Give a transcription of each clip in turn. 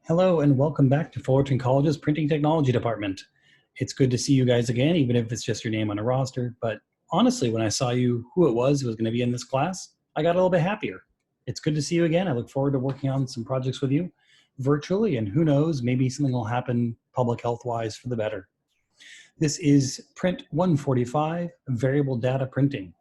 Hello and welcome back to Fullerton College's Printing Technology Department. It's good to see you guys again, even if it's just your name on a roster. But honestly, when I saw who it was going to be in this class, I got a little bit happier. It's good to see you again. I look forward to working on some projects with you virtually, and who knows, maybe something will happen public health-wise for the better. This is Print 145, Variable Data Printing.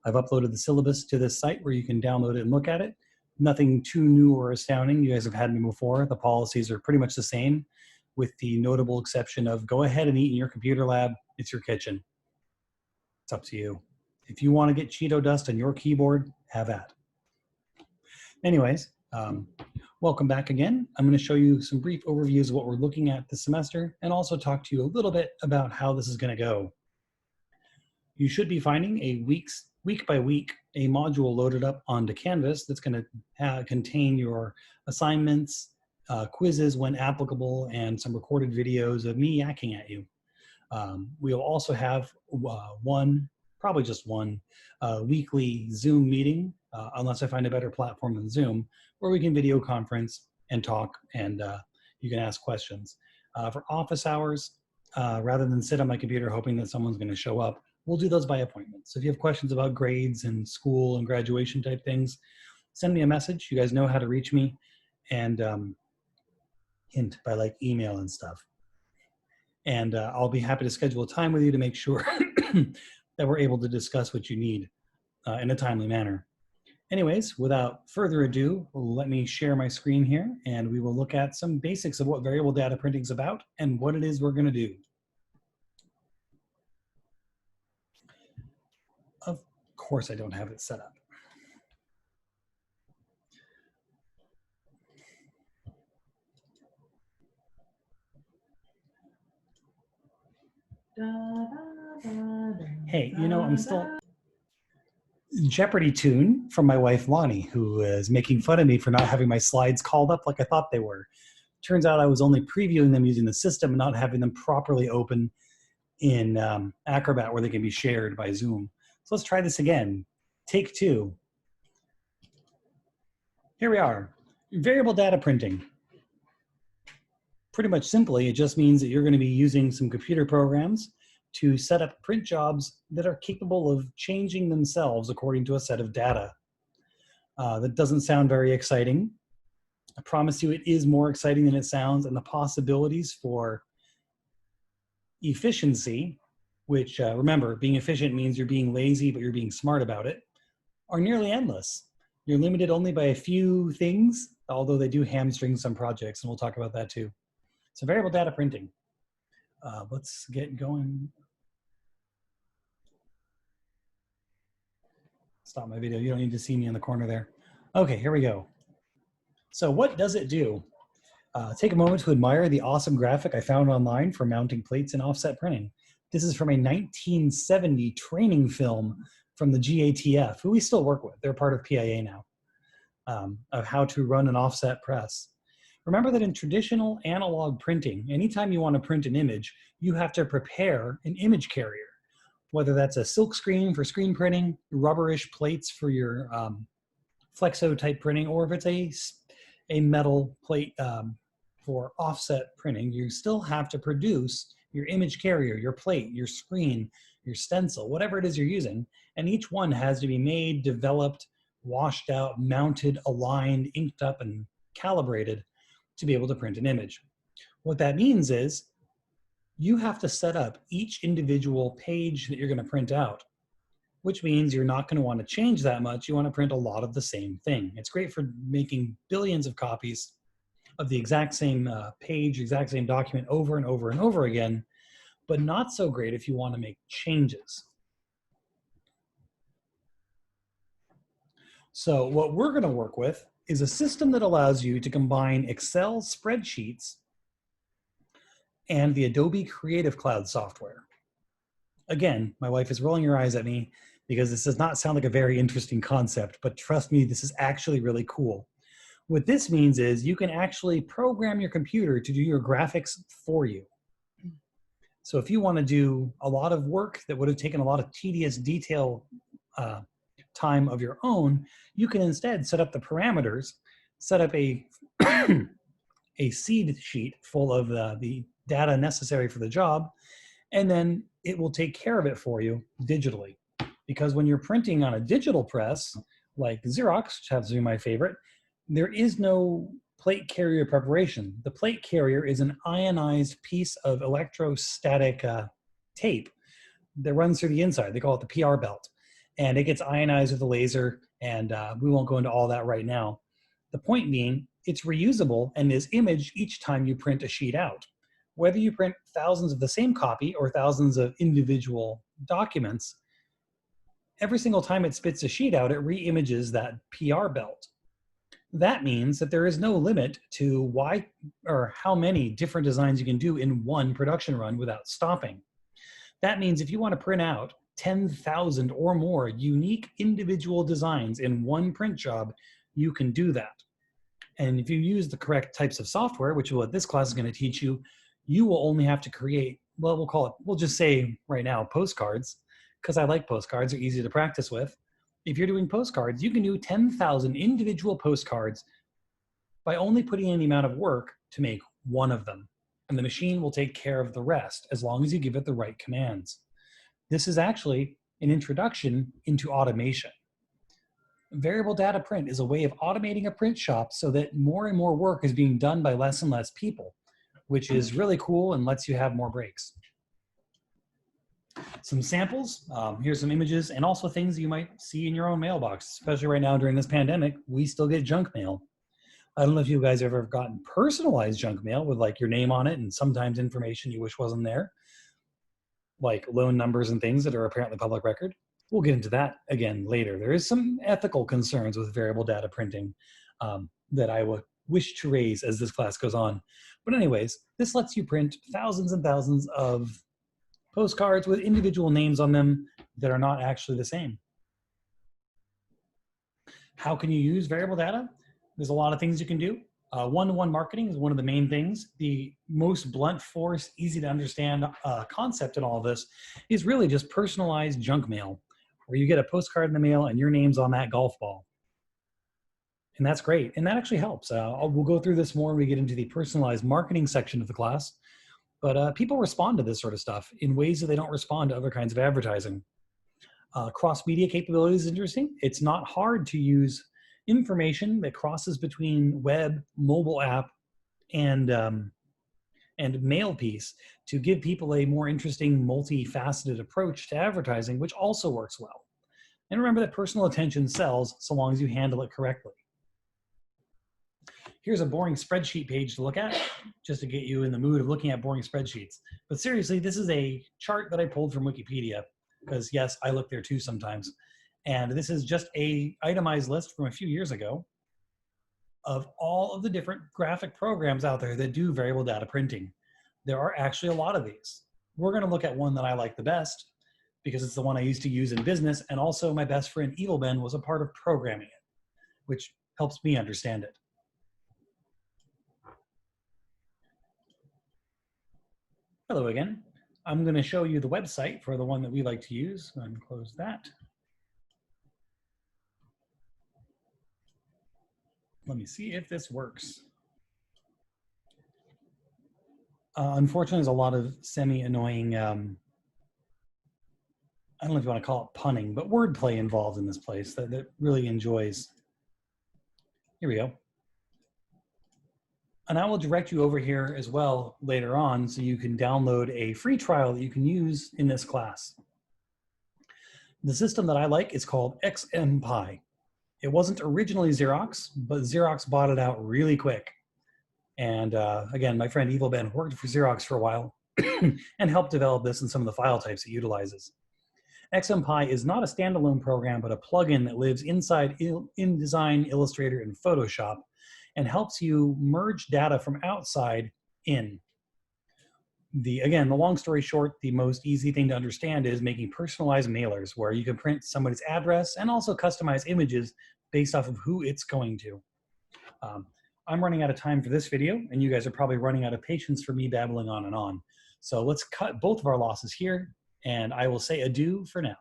I've uploaded the syllabus to this site where you can download it and look at it. Nothing too new or astounding. You guys have had me before. The policies are pretty much the same, with the notable exception of go ahead and eat in your computer lab. It's your kitchen. It's up to you. If you want to get Cheeto dust on your keyboard, have at. Anyways, welcome back again. I'm going to show you some brief overviews of what we're looking at this semester and also talk to you a little bit about how this is going to go. You should be finding a week by week a module loaded up onto Canvas that's going to contain your assignments, quizzes when applicable, and some recorded videos of me yakking at you. We'll also have probably just one weekly Zoom meeting, unless I find a better platform than Zoom, where we can video conference and talk, and you can ask questions. For office hours, rather than sit on my computer hoping that someone's going to show up, we'll do those by appointment. So if you have questions about grades and school and graduation type things, send me a message. You guys know how to reach me, and hint by like email and stuff. And I'll be happy to schedule a time with you to make sure that we're able to discuss what you need in a timely manner. Anyways, without further ado, let me share my screen here, and we will look at some basics of what variable data printing is about and what it is we're going to do. Of course, I don't have it set up. Hey, you know, I'm still Jeopardy tune from my wife, Lonnie, who is making fun of me for not having my slides called up like I thought they were. Turns out I was only previewing them using the system and not having them properly open in Acrobat where they can be shared by Zoom. So let's try this again. Take two. Here we are. Variable data printing. Pretty much simply, it just means that you're going to be using some computer programs to set up print jobs that are capable of changing themselves according to a set of data. That doesn't sound very exciting. I promise you it is more exciting than it sounds, and the possibilities for efficiency, which remember, being efficient means you're being lazy, but you're being smart about it, are nearly endless. You're limited only by a few things, although they do hamstring some projects, and we'll talk about that too. So variable data printing. Let's get going. Stop my video. You don't need to see me in the corner there. Okay, here we go. So what does it do? Take a moment to admire the awesome graphic I found online for mounting plates and offset printing. This is from a 1970 training film from the GATF, who we still work with. They're part of PIA now, of how to run an offset press. Remember that in traditional analog printing, anytime you want to print an image, you have to prepare an image carrier, whether that's a silk screen for screen printing, rubberish plates for your flexo type printing, or if it's a metal plate for offset printing, you still have to produce your image carrier, your plate, your screen, your stencil, whatever it is you're using. And each one has to be made, developed, washed out, mounted, aligned, inked up, and calibrated to be able to print an image. What that means is you have to set up each individual page that you're going to print out, which means you're not going to want to change that much. You want to print a lot of the same thing. It's great for making billions of copies of the exact same page, exact same document over and over and over again, but not so great if you want to make changes. So what we're going to work with is a system that allows you to combine Excel spreadsheets and the Adobe Creative Cloud software. Again, my wife is rolling her eyes at me because this does not sound like a very interesting concept, but trust me, this is actually really cool. What this means is you can actually program your computer to do your graphics for you. So if you want to do a lot of work that would have taken a lot of tedious detail time of your own, you can instead set up the parameters, set up a a seed sheet full of the data necessary for the job, and then it will take care of it for you digitally. Because when you're printing on a digital press, like Xerox, which happens to be my favorite, there is no plate carrier preparation. The plate carrier is an ionized piece of electrostatic tape that runs through the inside. They call it the PR belt. And it gets ionized with a laser, and we won't go into all that right now. The point being, it's reusable and is imaged each time you print a sheet out. Whether you print thousands of the same copy or thousands of individual documents, every single time it spits a sheet out, it re-images that PR belt. That means that there is no limit to why or how many different designs you can do in one production run without stopping. That means if you want to print out 10,000 or more unique individual designs in one print job, you can do that. And if you use the correct types of software, which is what this class is going to teach you, you will only have to create, well, we'll just say right now, postcards, because I like postcards, they're easy to practice with. If you're doing postcards, you can do 10,000 individual postcards by only putting in the amount of work to make one of them. And the machine will take care of the rest as long as you give it the right commands. This is actually an introduction into automation. Variable data print is a way of automating a print shop so that more and more work is being done by less and less people, which is really cool and lets you have more breaks. Some samples, here's some images, and also things you might see in your own mailbox, especially right now during this pandemic. We still get junk mail. I don't know if you guys have ever gotten personalized junk mail with like your name on it and sometimes information you wish wasn't there, like loan numbers and things that are apparently public record. We'll get into that again later. There is some ethical concerns with variable data printing that I would wish to raise as this class goes on. But anyways, this lets you print thousands and thousands of postcards with individual names on them that are not actually the same. How can you use variable data? There's a lot of things you can do. One-to-one marketing is one of the main things. The most blunt force, easy to understand concept in all of this is really just personalized junk mail, where you get a postcard in the mail and your name's on that golf ball. And that's great. And that actually helps. We'll go through this more when we get into the personalized marketing section of the class. But people respond to this sort of stuff in ways that they don't respond to other kinds of advertising. Cross-media capability is interesting. It's not hard to use information that crosses between web, mobile app, and mail piece to give people a more interesting, multifaceted approach to advertising, which also works well. And remember that personal attention sells so long as you handle it correctly. Here's a boring spreadsheet page to look at, just to get you in the mood of looking at boring spreadsheets. But seriously, this is a chart that I pulled from Wikipedia, because yes, I look there too sometimes. And this is just a itemized list from a few years ago of all of the different graphic programs out there that do variable data printing. There are actually a lot of these. We're going to look at one that I like the best because it's the one I used to use in business, and also my best friend Evil Ben was a part of programming it, which helps me understand it. Hello again. I'm going to show you the website for the one that we like to use. Go ahead and close that. Let me see if this works. Unfortunately, there's a lot of semi-annoying, I don't know if you want to call it punning, but wordplay involved in this place that really enjoys. Here we go. And I will direct you over here as well later on so you can download a free trial that you can use in this class. The system that I like is called XMPie. It wasn't originally Xerox, but Xerox bought it out really quick. And again, my friend Evil Ben worked for Xerox for a while and helped develop this and some of the file types it utilizes. XMPie is not a standalone program, but a plugin that lives inside InDesign, Illustrator, and Photoshop, and helps you merge data from outside in. Again, the long story short, the most easy thing to understand is making personalized mailers where you can print somebody's address and also customize images based off of who it's going to. I'm running out of time for this video, and you guys are probably running out of patience for me babbling on and on. So let's cut both of our losses here, and I will say adieu for now.